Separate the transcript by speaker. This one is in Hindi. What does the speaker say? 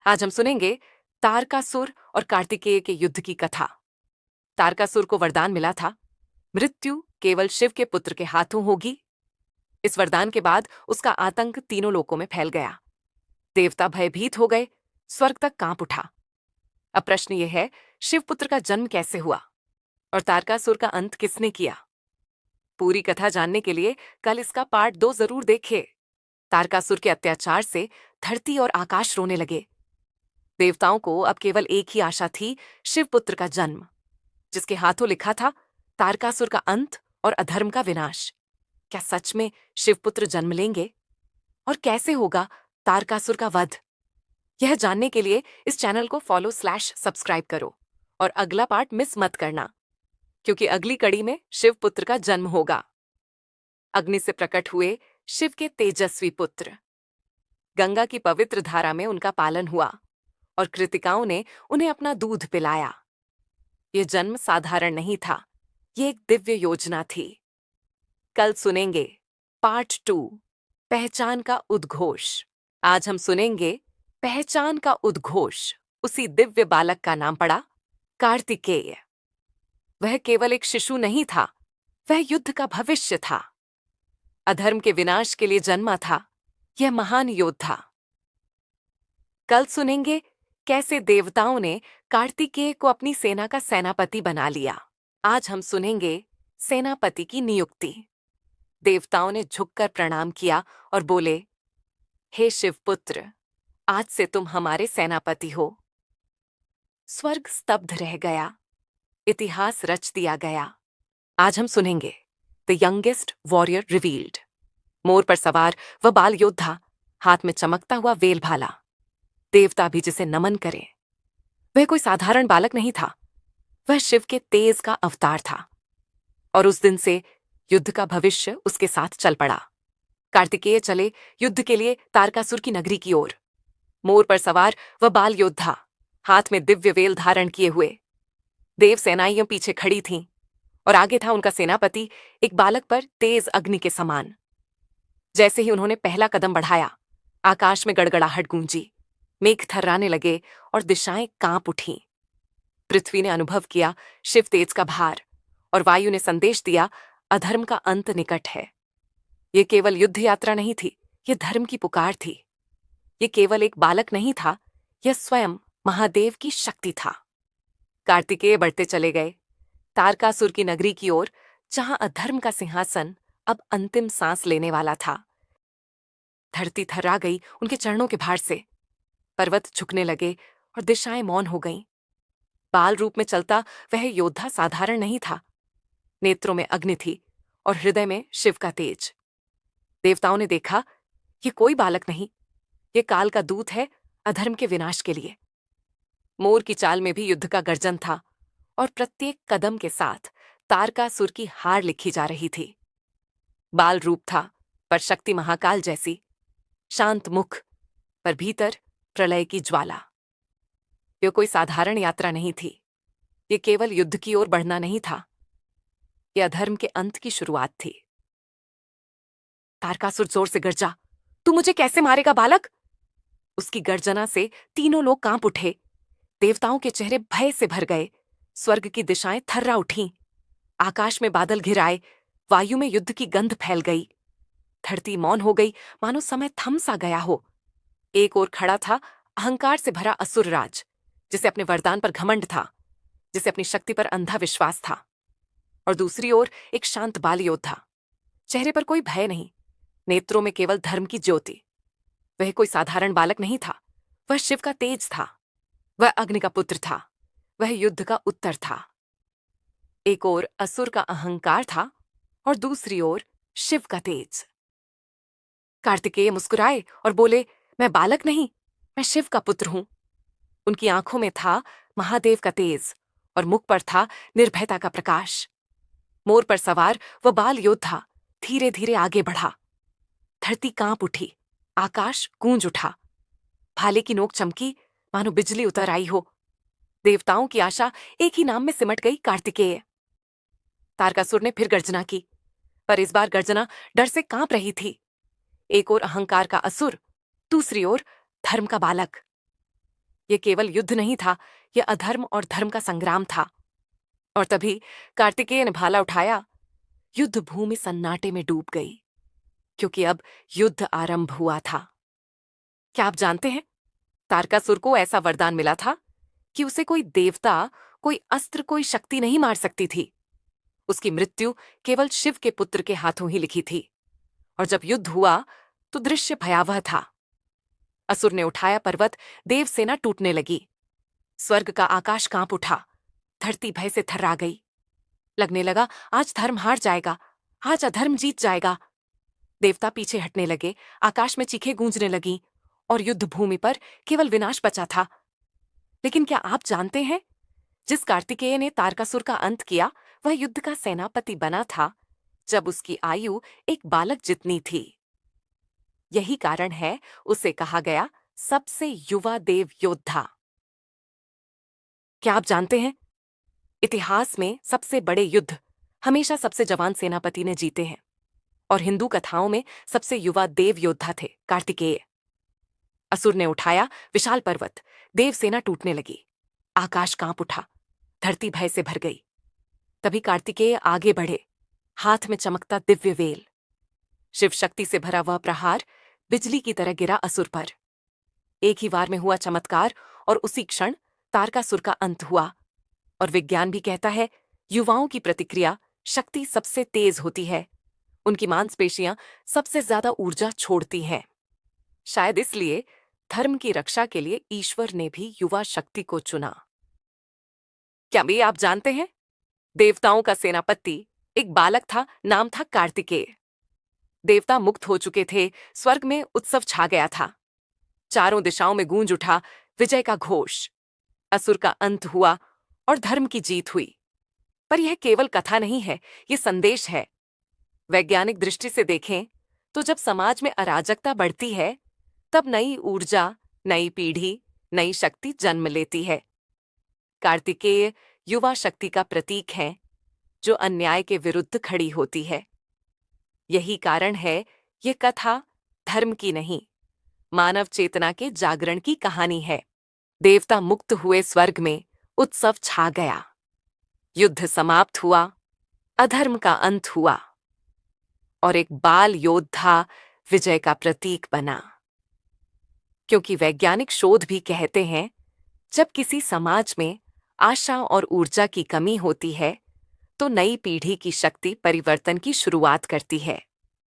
Speaker 1: आज हम सुनेंगे तारकासुर और कार्तिकेय के युद्ध की कथा। तारकासुर को वरदान मिला था, मृत्यु केवल शिव के पुत्र के हाथों होगी। इस वरदान के बाद उसका आतंक तीनों लोकों में फैल गया। देवता भयभीत हो गए, स्वर्ग तक कांप उठा। अब प्रश्न यह है, शिवपुत्र का जन्म कैसे हुआ और तारकासुर का अंत किसने किया? पूरी कथा जानने के लिए कल इसका पार्ट 2 जरूर देखें। तारकासुर के अत्याचार से धरती और आकाश रोने लगे। देवताओं को अब केवल एक ही आशा थी, शिवपुत्र का जन्म, जिसके हाथों लिखा था तारकासुर का अंत और अधर्म का विनाश। क्या सच में शिवपुत्र जन्म लेंगे और कैसे होगा तारकासुर का वध? यह जानने के लिए इस चैनल को फॉलो/सब्सक्राइब करो और अगला पार्ट मिस मत करना, क्योंकि अगली कड़ी में शिवपुत्र का जन्म होगा। अग्नि से प्रकट हुए शिव के तेजस्वी पुत्र। गंगा की पवित्र धारा में उनका पालन हुआ और कृतिकाओं ने उन्हें अपना दूध पिलाया। ये जन्म साधारण नहीं था, ये एक दिव्य योजना थी। कल सुनेंगे पार्ट 2, पहचान का उद्घोष। आज हम सुनेंगे पहचान का उद्घोष। उसी दिव्य बालक का नाम पड़ा कार्तिकेय। वह केवल एक शिशु नहीं था, वह युद्ध का भविष्य था। अधर्म के विनाश के लिए जन्मा था यह महान योद्धा। कल सुनेंगे कैसे देवताओं ने कार्तिकेय को अपनी सेना का सेनापति बना लिया। आज हम सुनेंगे सेनापति की नियुक्ति। देवताओं ने झुककर प्रणाम किया और बोले, हे शिवपुत्र, आज से तुम हमारे सेनापति हो। स्वर्ग स्तब्ध रह गया, इतिहास रच दिया गया। आज हम सुनेंगे द यंगेस्ट वॉरियर रिवील्ड। मोर पर सवार वह बाल योद्धा, हाथ में चमकता हुआ वेल भाला। देवता भी जिसे नमन करे। वह कोई साधारण बालक नहीं था, वह शिव के तेज का अवतार था। और उस दिन से युद्ध का भविष्य उसके साथ चल पड़ा। कार्तिकेय चले युद्ध के लिए तारकासुर की नगरी की ओर। मोर पर सवार वह बाल योद्धा, हाथ में दिव्य वेल धारण किए हुए। देव सेनाइयां पीछे खड़ी थीं और आगे था उनका सेनापति, एक बालक पर तेज अग्नि के समान। जैसे ही उन्होंने पहला कदम बढ़ाया, आकाश में गड़गड़ाहट गूंजी, मेघ थर्राने लगे और दिशाएं कांप उठीं। पृथ्वी ने अनुभव किया शिव तेज का भार और वायु ने संदेश दिया, अधर्म का अंत निकट है। ये केवल युद्ध यात्रा नहीं थी, ये धर्म की पुकार थी। ये केवल एक बालक नहीं था, यह स्वयं महादेव की शक्ति था। कार्तिकेय बढ़ते चले गए तारकासुर की नगरी की ओर, जहां अधर्म का सिंहासन अब अंतिम सांस लेने वाला था। धरती थर्रा गई उनके चरणों के भार से। पर्वत झुकने लगे और दिशाएं मौन हो गईं। बाल रूप में चलता वह योद्धा साधारण नहीं था। नेत्रों में अग्नि थी और हृदय में शिव का तेज। देवताओं ने देखा, ये कोई बालक नहीं, ये काल का दूत है अधर्म के विनाश के लिए। मोर की चाल में भी युद्ध का गर्जन था और प्रत्येक कदम के साथ तारकासुर की हार लिखी जा रही थी। बाल रूप था पर शक्ति महाकाल जैसी, शांत मुख पर भीतर प्रलय की ज्वाला। यह कोई साधारण यात्रा नहीं थी, ये केवल युद्ध की ओर बढ़ना नहीं था, यह अधर्म के अंत की शुरुआत थी। तारकासुर जोर से गर्जा, तू मुझे कैसे मारेगा बालक? उसकी गर्जना से तीनों लोग कांप उठे। देवताओं के चेहरे भय से भर गए, स्वर्ग की दिशाएं थर्रा उठीं। आकाश में बादल घिर आए, वायु में युद्ध की गंध फैल गई। धरती मौन हो गई, मानो समय थम सा गया हो। एक ओर खड़ा था अहंकार से भरा असुरराज, जिसे अपने वरदान पर घमंड था, जिसे अपनी शक्ति पर अंधा विश्वास था। और दूसरी ओर एक शांत बाल योद्धा, चेहरे पर कोई भय नहीं, नेत्रों में केवल धर्म की ज्योति। वह कोई साधारण बालक नहीं था, वह शिव का तेज था, वह अग्नि का पुत्र था, वह युद्ध का उत्तर था। एक ओर असुर का अहंकार था और दूसरी ओर शिव का तेज। कार्तिकेय मुस्कुराए और बोले, मैं बालक नहीं, मैं शिव का पुत्र हूं। उनकी आंखों में था महादेव का तेज और मुख पर था निर्भयता का प्रकाश। मोर पर सवार वह बाल योद्धा धीरे धीरे आगे बढ़ा। धरती कांप उठी, आकाश गूंज उठा। भाले की नोक चमकी, मानो बिजली उतर आई हो। देवताओं की आशा एक ही नाम में सिमट गई, कार्तिकेय। तारकासुर ने फिर गर्जना की, पर इस बार गर्जना डर से कांप रही थी। एक ओर अहंकार का असुर, दूसरी ओर धर्म का बालक। यह केवल युद्ध नहीं था, यह अधर्म और धर्म का संग्राम था। और तभी कार्तिकेय ने भाला उठाया। युद्ध भूमि सन्नाटे में डूब गई, क्योंकि अब युद्ध आरंभ हुआ था। क्या आप जानते हैं, तारकासुर को ऐसा वरदान मिला था कि उसे कोई देवता, कोई अस्त्र, कोई शक्ति नहीं मार सकती थी। उसकी मृत्यु केवल शिव के पुत्र के हाथों ही लिखी थी। और जब युद्ध हुआ तो दृश्य भयावह था। असुर ने उठाया पर्वत, देवसेना टूटने लगी। स्वर्ग का आकाश कांप उठा, धरती भय से थर्रा गई। लगने लगा आज धर्म हार जाएगा, आज अधर्म जीत जाएगा। देवता पीछे हटने लगे, आकाश में चीखें गूंजने लगीं और युद्ध भूमि पर केवल विनाश बचा था। लेकिन क्या आप जानते हैं, जिस कार्तिकेय ने तारकासुर का अंत किया, वह युद्ध का सेनापति बना था जब उसकी आयु एक बालक जितनी थी। यही कारण है उसे कहा गया सबसे युवा देव योद्धा। क्या आप जानते हैं, इतिहास में सबसे बड़े युद्ध हमेशा सबसे जवान सेनापति ने जीते हैं, और हिंदू कथाओं में सबसे युवा देव योद्धा थे कार्तिकेय। असुर ने उठाया विशाल पर्वत, देवसेना टूटने लगी, आकाश कांप उठा, धरती भय से भर गई। तभी कार्तिकेय आगे बढ़े, हाथ में चमकता दिव्य वेल। शिव शक्ति से भरा वह प्रहार बिजली की तरह गिरा असुर पर। एक ही वार में हुआ चमत्कार, और उसी क्षण तारकासुर का अंत हुआ। और विज्ञान भी कहता है, युवाओं की प्रतिक्रिया शक्ति सबसे तेज होती है, उनकी मांसपेशियां सबसे ज्यादा ऊर्जा छोड़ती हैं। शायद इसलिए धर्म की रक्षा के लिए ईश्वर ने भी युवा शक्ति को चुना। क्या भी आप जानते हैं, देवताओं का सेनापति एक बालक था, नाम था कार्तिकेय। देवता मुक्त हो चुके थे, स्वर्ग में उत्सव छा गया था। चारों दिशाओं में गूंज उठा विजय का घोष। असुर का अंत हुआ और धर्म की जीत हुई। पर यह केवल कथा नहीं है, यह संदेश है। वैज्ञानिक दृष्टि से देखें तो जब समाज में अराजकता बढ़ती है, तब नई ऊर्जा, नई पीढ़ी, नई शक्ति जन्म लेती है। कार्तिकेय युवा शक्ति का प्रतीक है, जो अन्याय के विरुद्ध खड़ी होती है। यही कारण है ये कथा धर्म की नहीं, मानव चेतना के जागरण की कहानी है। देवता मुक्त हुए, स्वर्ग में उत्सव छा गया, युद्ध समाप्त हुआ, अधर्म का अंत हुआ, और एक बाल योद्धा विजय का प्रतीक बना। क्योंकि वैज्ञानिक शोध भी कहते हैं, जब किसी समाज में आशा और ऊर्जा की कमी होती है, तो नई पीढ़ी की शक्ति परिवर्तन की शुरुआत करती है।